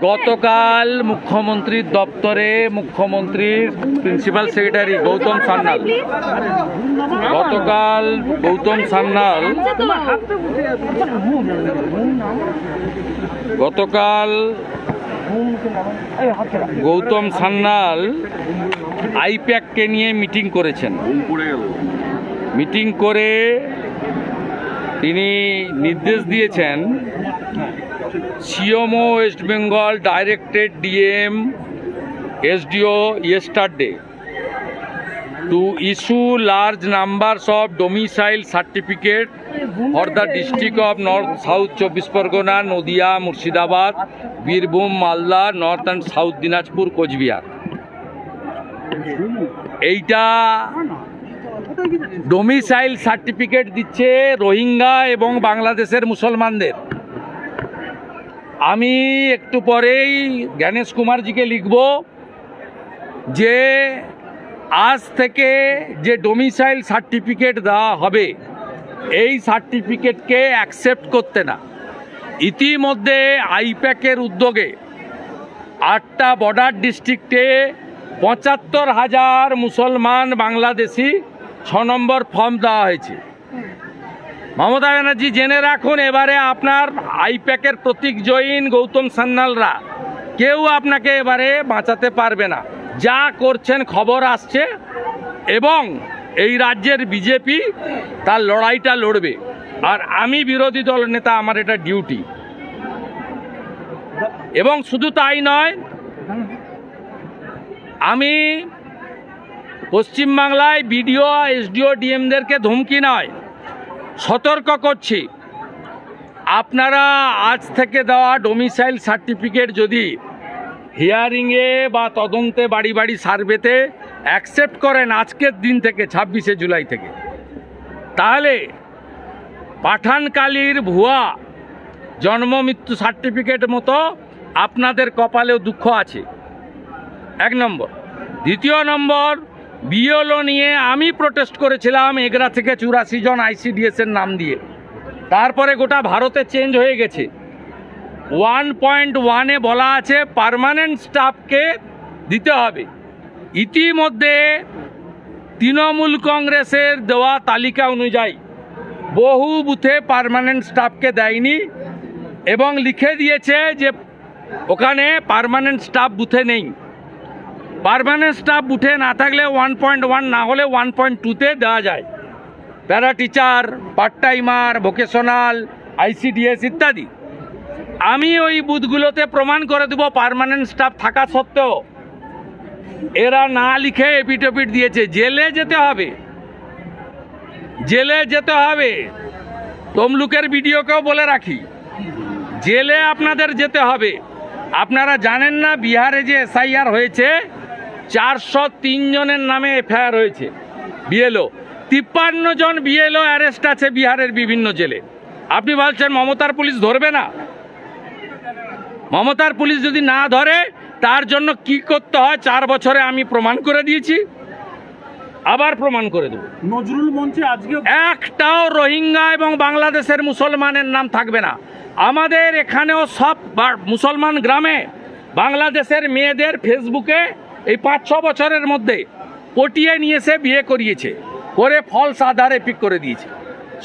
গতকাল মুখ্যমন্ত্রীর দপ্তরে মুখ্যমন্ত্রীর প্রিন্সিপাল সেক্রেটারি গৌতম সান্যাল গৌতম সান্যাল আইপ্যাককে নিয়ে মিটিং করেছেন। মিটিং করে তিনি নির্দেশ দিয়েছেন CMO West Bengal directed DM SDO yesterday to issue large numbers of domicile certificate for the district of North South 24 Pargona, Nadia, Murshidabad, Birbhum, Malda, North and South Dinajpur, Coachbihar। এইটা domicile certificate দিচ্ছে রোহিঙ্গা এবং বাংলাদেশের মুসলমানদের। আমি একটু পরেই জ্ঞানেশ কুমারজিকে লিখব যে আজ থেকে যে ডোমিসাইল সার্টিফিকেট দেওয়া হবে এই সার্টিফিকেটকে অ্যাকসেপ্ট করতে না। ইতিমধ্যে আইপ্যাকের উদ্যোগে 8টা বর্ডার ডিস্ট্রিক্টে 75,000 মুসলমান বাংলাদেশি 6 নম্বর ফর্ম দেওয়া হয়েছে। মমতা ব্যানার্জি জেনে রাখুন, এবারে আপনার আইপ্যাকের প্রতীক জৈন গৌতম সান্যালরা কেউ আপনাকে এবারে বাঁচাতে পারবে না। যা করছেন খবর আসছে এবং এই রাজ্যের বিজেপি তার লড়াইটা লড়বে। আর আমি বিরোধী দল নেতা, আমার এটা ডিউটি। এবং শুধু তাই নয়, আমি পশ্চিমবাংলায় বিডিও SDO DMদেরকে ধমকি নয়, সতর্ক করছি। আপনারা আজ থেকে দেওয়া ডোমিসাইল সার্টিফিকেট যদি হিয়ারিংয়ে বা তদন্তে বাড়ি বাড়ি সার্ভেতে অ্যাকসেপ্ট করেন আজকের দিন থেকে 26শে জুলাই থেকে, তাহলে পাঠানকালীর ভুয়া জন্ম মৃত্যু সার্টিফিকেট মতো আপনাদের কপালেও দুঃখ আছে, 1 নম্বর। দ্বিতীয় নম্বর, BLO নিয়ে আমি প্রোটেস্ট করেছিলাম এগরা থেকে 84 জন ICDS-এর নাম দিয়ে। তারপরে গোটা ভারতে চেঞ্জ হয়ে গেছে। 1.1-এ বলা আছে পার্মানেন্ট স্টাফকে দিতে হবে। ইতিমধ্যে তৃণমূল কংগ্রেসের দেওয়া তালিকা অনুযায়ী বহু বুথে পার্মানেন্ট স্টাফকে দেয়নি এবং লিখে দিয়েছে যে ওখানে পার্মানেন্ট স্টাফ বুথে নেই। পার্মানেন্ট স্টাফ বুথে না থাকলে 1.1 না হলে 1.2-তে দেওয়া যায়। Para teacher, part timer, vocational, ICDS ইত্যাদি। আমি ওই বুথগুলোতে প্রমাণ করে দেব পার্মানেন্ট স্টাফ থাকা সত্ত্বেও এরা না লিখে এপিটোপিট দিয়েছে। জেলে যেতে হবে, জেলে যেতে হবে। তমলুকের বিডিওকেও বলে রাখি, জেলে আপনাদের যেতে হবে। আপনারা জানেন না বিহারে যে SIR হয়েছে 403 জনের নামে FIR হয়েছে। BLO 53 জন BLO অ্যারেস্ট আছে বিহারের বিভিন্ন জেলে। আপনি বলছেন মমতার পুলিশ ধরবে না? মমতার পুলিশ যদি না ধরে তার জন্য কি করতে হয় 4 বছরে আমি প্রমাণ করে দিয়েছি, আবার প্রমাণ করে দেব। নজরুল মঞ্চে আজকে একটাও রোহিঙ্গা এবং বাংলাদেশের মুসলমানের নাম থাকবে না। আমাদের এখানেও সব মুসলমান গ্রামে বাংলাদেশের মেয়েদের ফেসবুকে এই 5-6 বছরের মধ্যে পটিয়ে নিয়ে এসে বিয়ে করিয়েছে, করে ফলস আধারে পিক করে দিয়েছে।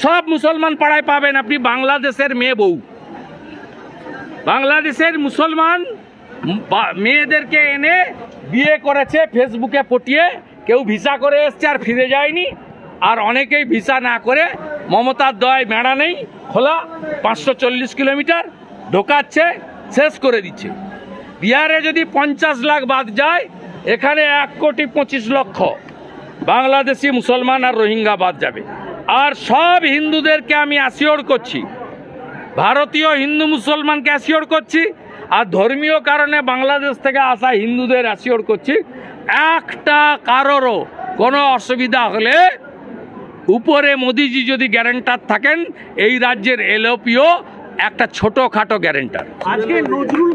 সব মুসলমান পাড়ায় পাবেন আপনি বাংলাদেশের মেয়ে বউ। বাংলাদেশের মুসলমান মেয়েদেরকে এনে বিয়ে করেছে ফেসবুকে পটিয়ে। কেউ ভিসা করে এসছে আর ফিরে যায়নি, আর অনেকেই ভিসা না করে মমতার দয়ায় মেড়া নেই খোলা 540 কিলোমিটার ঢোকাচ্ছে, শেষ করে দিচ্ছে। বিহারে যদি 50 লাখ বাদ যায়, এখানে 1,25,00,000 বাংলাদেশি মুসলমান আর রোহিঙ্গা বাদ যাবে। আর সব হিন্দুদেরকে আমি অ্যাসিওর করছি, ভারতীয় হিন্দু মুসলমানকে অ্যাসিওর করছি, আর ধর্মীয় কারণে বাংলাদেশ থেকে আসা হিন্দুদের অ্যাসিওর করছি, একটা কারোরও কোনো অসুবিধা হলে উপরে মোদিজি যদি গ্যারেন্টার থাকেন, এই রাজ্যের LOPও একটা ছোটোখাটো গ্যারেন্টার। আজকে নজরুল